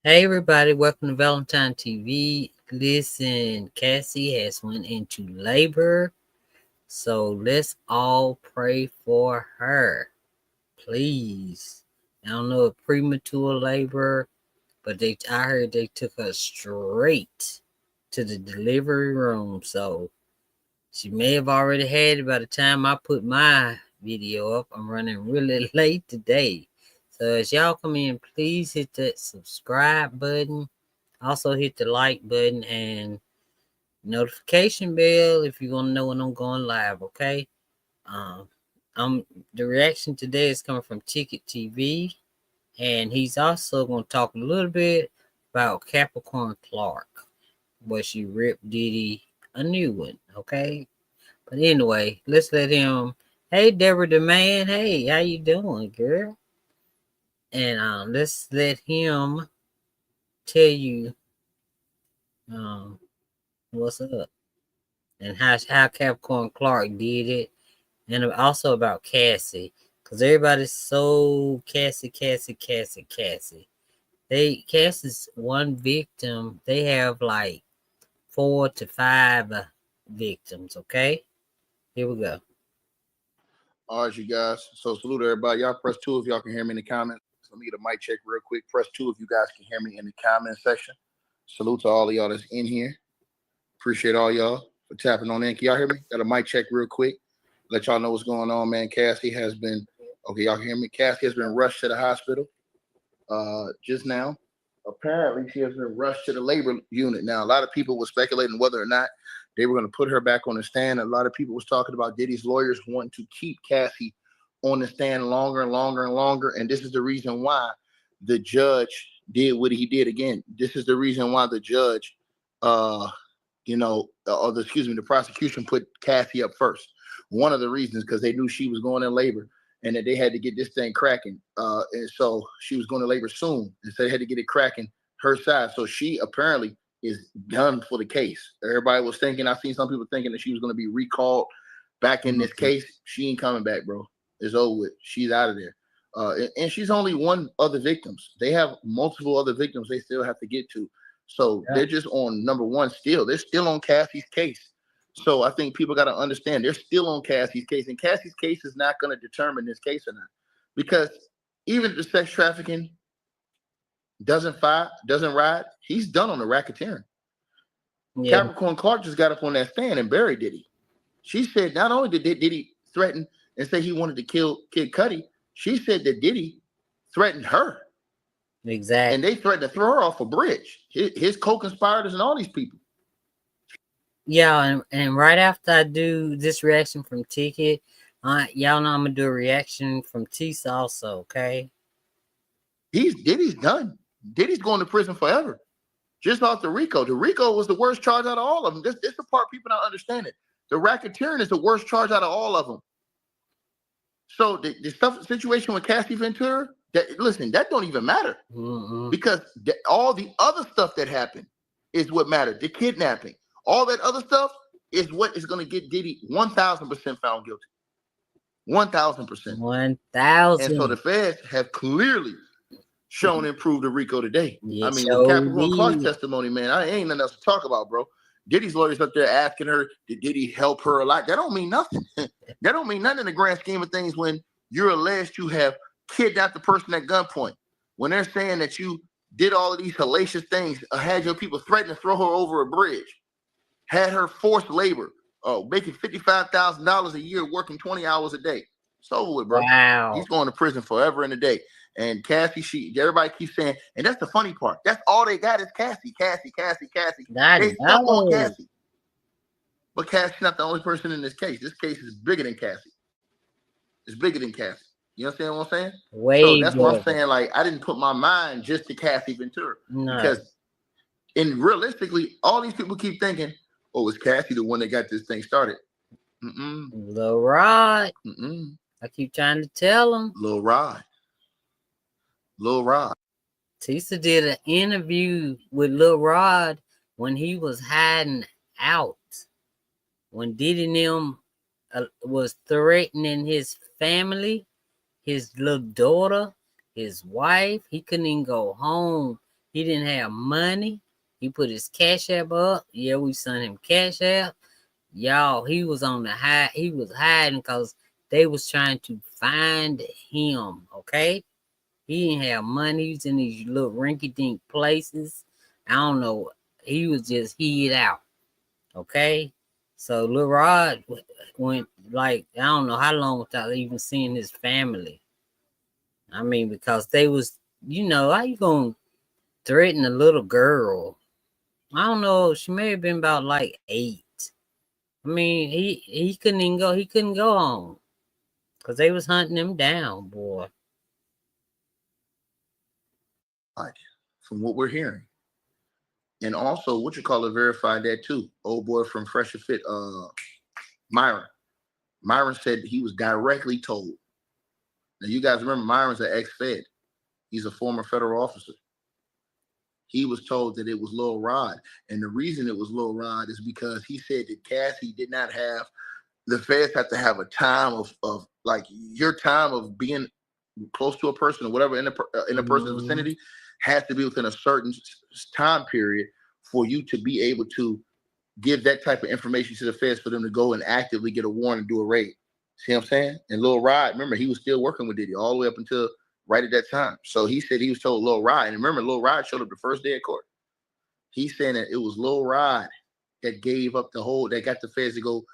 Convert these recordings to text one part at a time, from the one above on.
Hey everybody, welcome to Valentine TV. Listen, Cassie has went into labor, so let's all pray for her, please. I don't know if premature labor, but I heard they took her straight to the delivery room, so she may have already had it by the time I put my video up. I'm running really late today. So as y'all come in, please hit that subscribe button. Also hit the like button and notification bell if you want to know when I'm going live, okay? Um, the reaction today is coming from Tickettv, and he's also going to talk a little bit about Capricorn Clark, where she ripped Diddy a new one, okay? But anyway, let's let him. Hey, Deborah the man. Hey, how you doing, girl? And let's let him tell you what's up and how Capricorn Clark did it, and also about Cassie, because everybody's so Cassie. Cassie's one victim. They have like 4 to 5 victims. Okay, here we go. All right, you guys. So salute everybody. Y'all press 2 if y'all can hear me in the comments. Let me get a mic check real quick. Press 2 if you guys can hear me in the comment section. Salute to all of y'all that's in here. Appreciate all y'all for tapping on in. Can y'all hear me? Got a mic check real quick. Let y'all know what's going on, man. Cassie has been, okay, y'all can hear me? Cassie has been rushed to the hospital just now. Apparently, she has been rushed to the labor unit. Now, a lot of people were speculating whether or not they were going to put her back on the stand. A lot of people was talking about Diddy's lawyers wanting to keep Cassie on the stand longer and longer and longer. And this is the reason why the judge did what he did again. This is the reason why the judge, the prosecution put Cassie up first. One of the reasons, because they knew she was going in labor and that they had to get this thing cracking. And so she was going to labor soon. And so they had to get it cracking her side. So she apparently is done for the case. Everybody was thinking, I've seen some people thinking that she was going to be recalled back in this case. She ain't coming back, bro. It's over with. She's out of there. And she's only one of the victims. They have multiple other victims they still have to get to. So they're just on number one still. They're still on Cassie's case. So I think people got to understand they're still on Cassie's case. And Cassie's case is not going to determine this case or not. Because even if the sex trafficking doesn't ride, he's done on the racketeering. Yeah. Capricorn Clark just got up on that stand and buried Diddy. She said not only did Diddy threaten and say he wanted to kill Kid Cudi, she said that Diddy threatened her. Exactly. And they threatened to throw her off a bridge. His co-conspirators and all these people. Yeah, and right after I do this reaction from Ticket, y'all know I'm gonna do a reaction from Tisa also, okay? Diddy's done. Diddy's going to prison forever. Just off the RICO. The RICO was the worst charge out of all of them. This the part people don't understand it. The racketeering is the worst charge out of all of them. So the situation with Cassie Ventura, that don't even matter. Because all the other stuff that happened is what mattered. The kidnapping, all that other stuff is what is going to get Diddy 1,000% found guilty. 1,000%. 1,000. And so the feds have clearly shown and proved the RICO today. Yeah, I mean, with Capricorn Clark's testimony, man, I ain't nothing else to talk about, bro. Diddy's lawyers up there asking her, did Diddy help her a lot? That don't mean nothing. That don't mean nothing in the grand scheme of things when you're alleged to have kidnapped the person at gunpoint. When they're saying that you did all of these hellacious things, had your people threaten to throw her over a bridge, had her forced labor, making $55,000 a year, working 20 hours a day. It's over with, bro. Wow. He's going to prison forever and a day. And Cassie, everybody keeps saying, and that's the funny part. That's all they got is Cassie. They stuck on Cassie. But Cassie's not the only person in this case. This case is bigger than Cassie. It's bigger than Cassie. You understand what I'm saying? So that's what I'm saying. Like, I didn't put my mind just to Cassie Ventura. No. Because realistically, all these people keep thinking, oh, is Cassie the one that got this thing started? Lil Rod. I keep trying to tell him. Lil Rod. Tisa did an interview with Lil Rod when he was hiding out. When Diddy and them was threatening his family, his little daughter, his wife. He couldn't even go home. He didn't have money. He put his cash app up. Yeah, we sent him cash app. Y'all, he was on the high. He was hiding because they was trying to find him. Okay, he didn't have money. He was in these little rinky-dink places. I don't know. He was just hid out. Okay, so Lil Rod went like I don't know how long without even seeing his family. I mean, because they was, how you gonna threaten a little girl? I don't know. She may have been about like 8. I mean, he couldn't even go. He couldn't go home because they was hunting him down, boy. From what we're hearing. And also, what you call it, verified that too. Old boy from Fresh and Fit, Myron. Myron said he was directly told. Now, you guys remember Myron's an ex-Fed. He's a former federal officer. He was told that it was Lil Rod. And the reason it was Lil Rod is because he said that Cassie did not have, the feds have to have a time of like your time of being close to a person or whatever in a person's vicinity has to be within a certain time period for you to be able to give that type of information to the feds for them to go and actively get a warrant and do a raid. See what I'm saying? And Lil Rod, remember, he was still working with Diddy all the way up until right at that time. So he said he was told Lil Rod. And remember, Lil Rod showed up the first day of court. He's saying that it was Lil Rod that gave up that got the feds to go,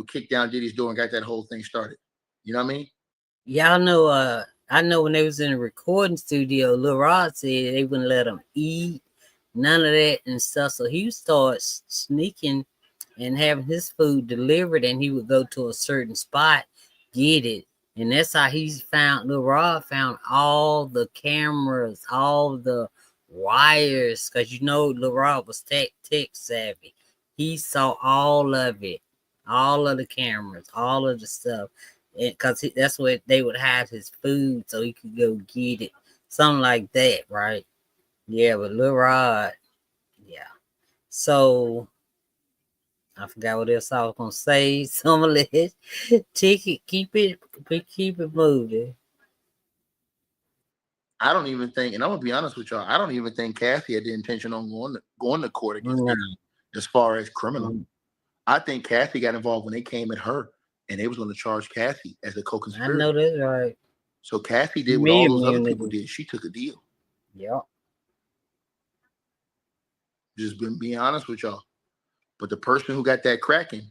kick down Diddy's door and got that whole thing started. You know what I mean? Y'all know, I know when they was in the recording studio, Lil Rod said they wouldn't let him eat, none of that and stuff. So he would start sneaking and having his food delivered, and he would go to a certain spot, get it. And that's how Lil Rod found all the cameras, all the wires, because Lil Rod was tech savvy. He saw all of it, all of the cameras, all of the stuff. Because that's where they would hide his food so he could go get it. Something like that, right? Yeah, but Lil Rod, yeah. So I forgot what else I was gonna say. Some of this ticket, keep it moving. I don't even think, and I'm gonna be honest with y'all, I don't even think Cassie had the intention on going to court against Diddy as far as criminal. I think Cassie got involved when they came at her and they was going to charge Cassie as a co-conspirator. I know that's right. So Cassie did what all those other people did. She took a deal. Yep. Just been being honest with y'all. But the person who got that cracking,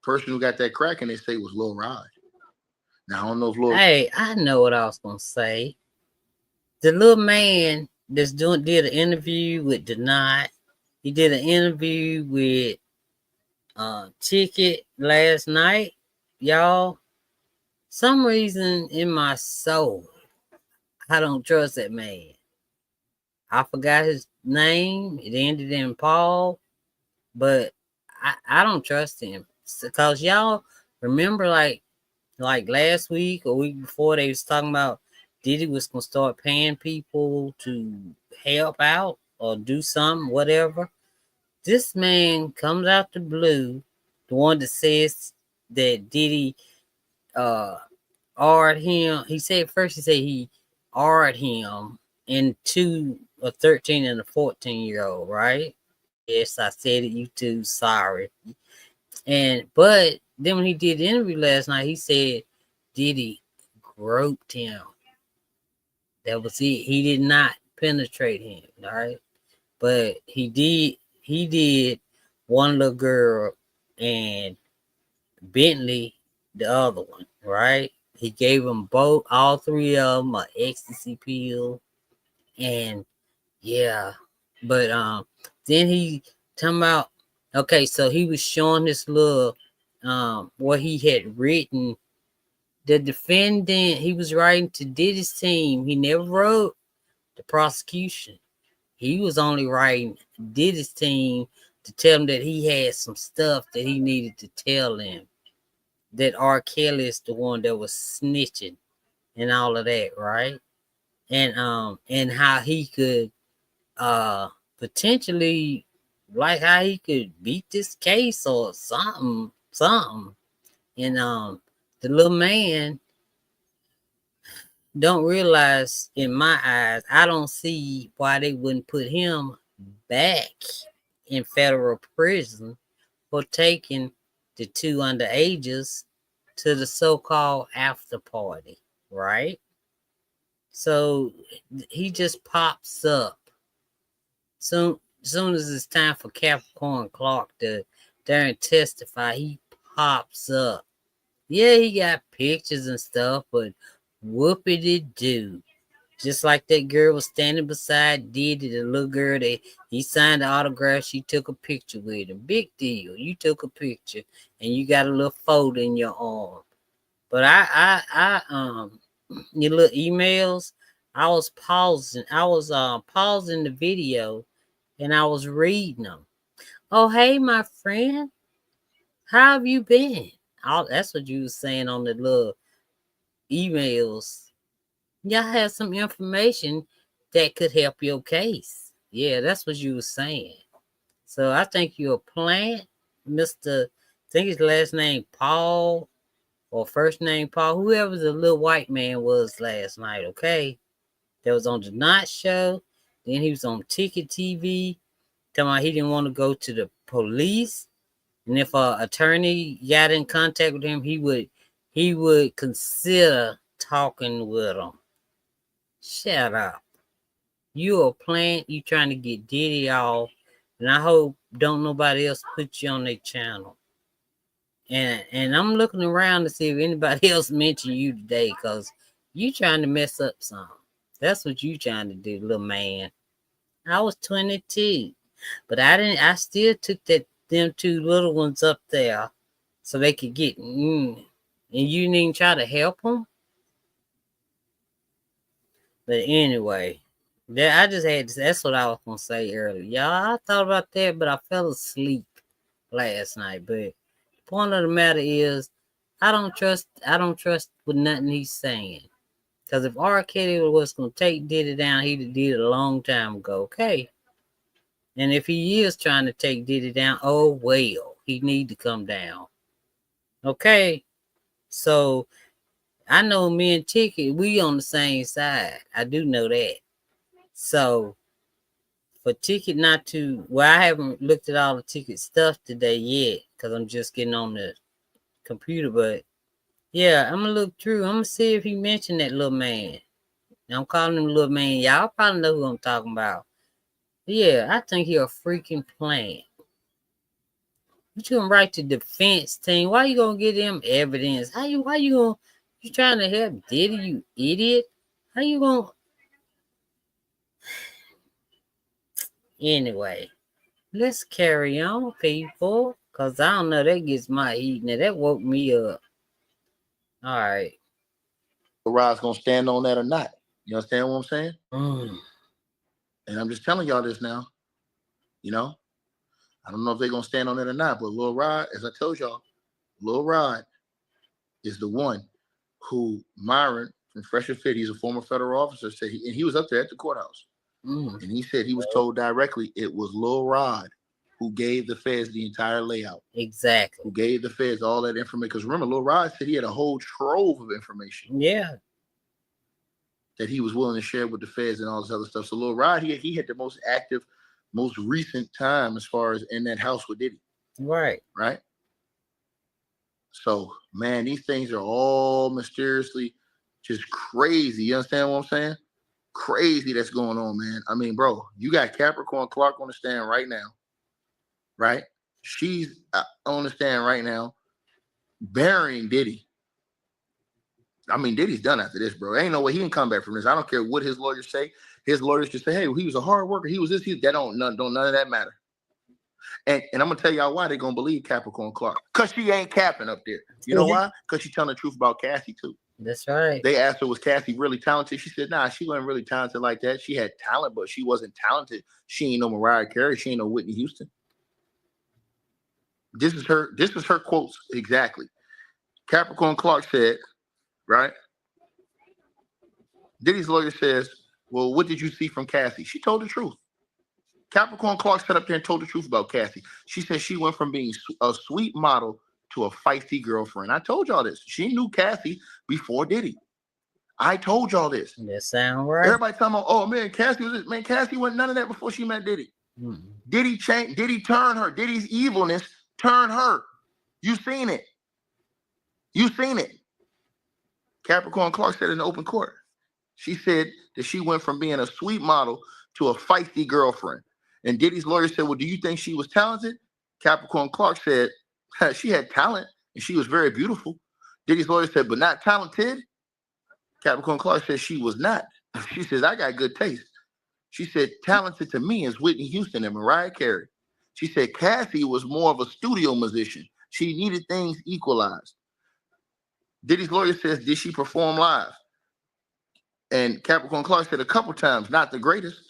they say was Lil Rod. Now I don't know if Lil. Hey, I know what I was gonna say. The little man that's did an interview with Deny. He did an interview with Ticket last night, y'all. Some reason in my soul, I don't trust that man. I forgot his name. It ended in Paul, but I don't trust him because y'all remember like last week or week before they was talking about Diddy was gonna start paying people to help out or do something, whatever. This man comes out the blue, the one that says that Diddy R'd him. He said he R'd him into a 13 and a 14-year-old, right? Yes, I said it, you too. Sorry. But then when he did the interview last night, he said Diddy groped him. That was it. He did not penetrate him, all right? But he did one little girl and Bentley the other one, right? He gave them all three of them an ecstasy pill, and yeah, but then he talking about okay, so he was showing this little what he had written. The defendant, he was writing to Diddy's team. He never wrote the prosecution. He was only writing Diddy's team to tell him that he had some stuff that he needed to tell them. That R. Kelly is the one that was snitching and all of that, right? And how he could potentially like how he could beat this case or something. And the little man, don't realize, in my eyes, I don't see why they wouldn't put him back in federal prison for taking the two underages to the so-called after party, right? So he just pops up soon as it's time for Capricorn Clark to there and testify. He pops up. Yeah, he got pictures and stuff, but whoopity doo. Just like that girl was standing beside Diddy, the little girl that he signed the autograph, she took a picture with him. Big deal. You took a picture and you got a little fold in your arm. But your little emails, I was pausing the video and I was reading them. Oh, hey, my friend, how have you been? That's what you was saying on the little emails. Y'all have some information that could help your case. Yeah, that's what you was saying. So I think you're a plant, Mr. I think his last name Paul or first name Paul, whoever the little white man was last night, okay? That was on the Not Show. Then he was on Tickettv. Talking about he didn't want to go to the police. And if an attorney got in contact with him, he would consider talking with him. Shut up. You a plant, you trying to get Diddy off, and I hope don't nobody else put you on their channel. And I'm looking around to see if anybody else mentioned you today, cause you trying to mess up something. That's what you trying to do, little man. I was 22, but I still took them two little ones up there so they could get and you didn't even try to help them. But anyway, I just had to, that's what I was gonna say earlier. Y'all, I thought about that, but I fell asleep last night. But the point of the matter is, I don't trust with nothing he's saying. Because if R. Kelly was gonna take Diddy down, he'd have did it a long time ago. Okay. And if he is trying to take Diddy down, oh well, he need to come down. Okay. So I know me and Ticket, we on the same side. I do know that. So for Ticket not to, well, I haven't looked at all the Ticket stuff today yet because I'm just getting on the computer. But yeah, I'm gonna look through. I'm gonna see if he mentioned that little man. I'm calling him little man. Y'all probably know who I'm talking about. Yeah, I think he a freaking plant. You gonna write to defense team? Why you gonna get them evidence? Why you gonna you trying to help Diddy, you idiot? How you gonna anyway? Let's carry on, people. Cause I don't know, that gets my heat. Now that woke me up. All right. Rod's gonna stand on that or not. You understand what I'm saying? Mm. And I'm just telling y'all this now. You know, I don't know if they're gonna stand on it or not, but Lil Rod, as I told y'all, Lil Rod is the one who Myron from Fresh and Fit, he's a former federal officer, said and he was up there at the courthouse. And he said he was told directly it was Lil Rod who gave the feds the entire layout. Exactly. Who gave the feds all that information. Because remember, Lil Rod said he had a whole trove of information. Yeah. That he was willing to share with the feds and all this other stuff. So Lil Rod, he had the most active, most recent time as far as in that house with Diddy. Right. Right? So, man, these things are all mysteriously just crazy. You understand what I'm saying? Crazy that's going on, man. I mean, bro, you got Capricorn Clark on the stand right now, right? She's on the stand right now, burying Diddy. I mean, Diddy's done after this, bro. Ain't no way he can come back from this. I don't care what his lawyers say. His lawyers just say, hey, he was a hard worker. He was this. That don't none of that matter. And I'm gonna tell y'all why they're gonna believe Capricorn Clark. Cause she ain't capping up there. You know why? Cause she's telling the truth about Cassie too. That's right. They asked her, was Cassie really talented? She said, nah, she wasn't really talented like that. She had talent, but she wasn't talented. She ain't no Mariah Carey. She ain't no Whitney Houston. This is her quotes exactly. Capricorn Clark said, right? Diddy's lawyer says, well, what did you see from Cassie? She told the truth. Capricorn Clark sat up there and told the truth about Cassie. She said she went from being a sweet model to a feisty girlfriend. I told y'all this. She knew Cassie before Diddy. I told y'all this. That sound right. Everybody talking about, oh man, Cassie was this. Man, Cassie wasn't none of that before she met Diddy. Diddy changed. Diddy turned her. Diddy's evilness turned her. You seen it. You seen it. Capricorn Clark said in the open court. She said that she went from being a sweet model to a feisty girlfriend. And Diddy's lawyer said, well, do you think she was talented? Capricorn Clark said she had talent and she was very beautiful. Diddy's lawyer said, but not talented? Capricorn Clark said she was not. She says, I got good taste. She said, talented to me is Whitney Houston and Mariah Carey. She said, Cassie was more of a studio musician. She needed things equalized. Diddy's lawyer says, did she perform live? And Capricorn Clark said a couple times, not the greatest.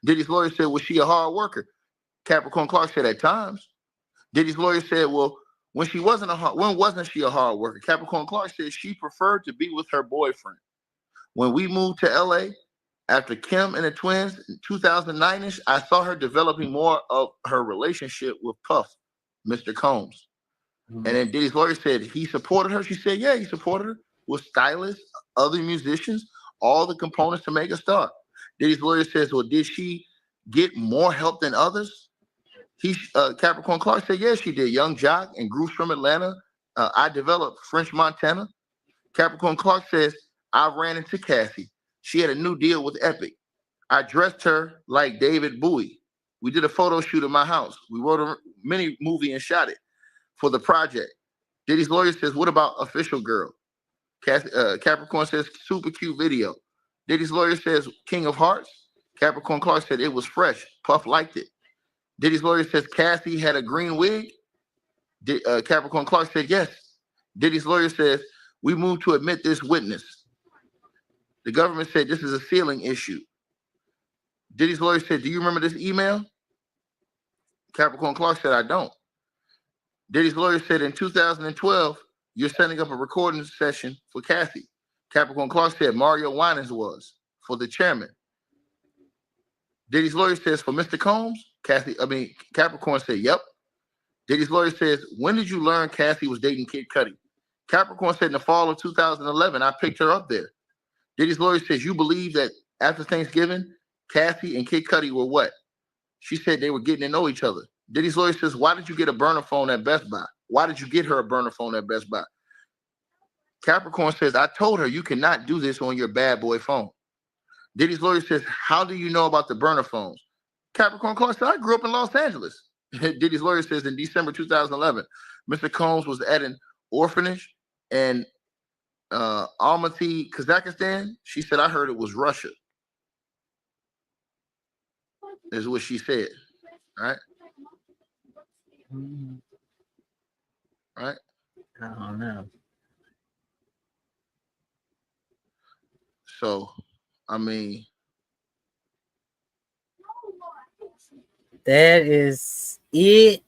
Diddy's lawyer said, was she a hard worker? Capricorn Clark said at times. Diddy's lawyer said, well, when wasn't she a hard worker? Capricorn Clark said she preferred to be with her boyfriend. When we moved to LA after Kim and the twins in 2009ish, I saw her developing more of her relationship with Puff, Mr. Combs. And then Diddy's lawyer said he supported her. She said, yeah, he supported her with stylists, other musicians, all the components to make a star. Diddy's lawyer says, well, did she get more help than others? Capricorn Clark said, yes, she did. Young Jock and Groups from Atlanta. I developed French Montana. Capricorn Clark says, I ran into Cassie. She had a new deal with Epic. I dressed her like David Bowie. We did a photo shoot at my house. We wrote a mini movie and shot it for the project. Diddy's lawyer says, what about Official Girl? Capricorn says, super cute video. Diddy's lawyer says, King of Hearts. Capricorn Clark said, it was fresh. Puff liked it. Diddy's lawyer says, Cassie had a green wig. Capricorn Clark said, yes. Diddy's lawyer says, we moved to admit this witness. The government said, this is a sealing issue. Diddy's lawyer said, do you remember this email? Capricorn Clark said, I don't. Diddy's lawyer said, in 2012, you're setting up a recording session for Cassie. Capricorn Clark said, Mario Winans was for the chairman. Diddy's lawyer says, for Mr. Combs? Capricorn said, yep. Diddy's lawyer says, when did you learn Cassie was dating Kid Cudi? Capricorn said, in the fall of 2011, I picked her up there. Diddy's lawyer says, you believe that after Thanksgiving, Cassie and Kid Cudi were what? She said they were getting to know each other. Diddy's lawyer says, why did you get a burner phone at Best Buy? Why did you get her a burner phone at Best Buy? Capricorn says, I told her you cannot do this on your bad boy phone. Diddy's lawyer says, how do you know about the burner phones? Capricorn Clark said, I grew up in Los Angeles. Diddy's lawyer says, in December 2011, Mr. Combs was at an orphanage in Almaty, Kazakhstan. She said, I heard it was Russia. Is what she said. Right? Right? I don't know. So, I mean, that is it,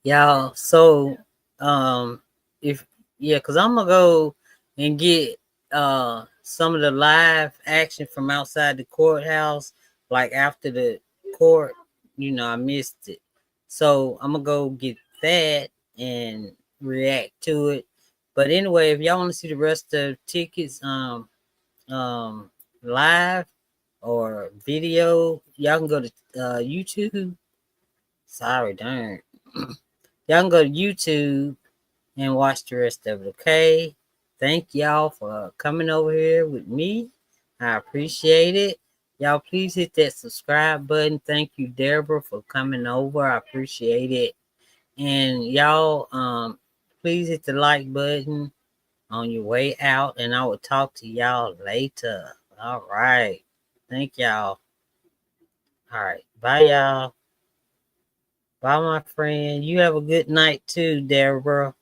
y'all. So, because I'm gonna go and get some of the live action from outside the courthouse, like after the court. I missed it, so I'm gonna go get that and react to it. But anyway, if y'all want to see the rest of the tickets, live or video, y'all can go to YouTube. Sorry, darn. Y'all can go to YouTube and watch the rest of it, okay? Thank y'all for coming over here with me. I appreciate it. Y'all, please hit that subscribe button. Thank you, Deborah, for coming over. I appreciate it. And y'all, please hit the like button on your way out, and I will talk to y'all later. All right. Thank y'all. All right. Bye, y'all. Bye, my friend. You have a good night too, Deborah.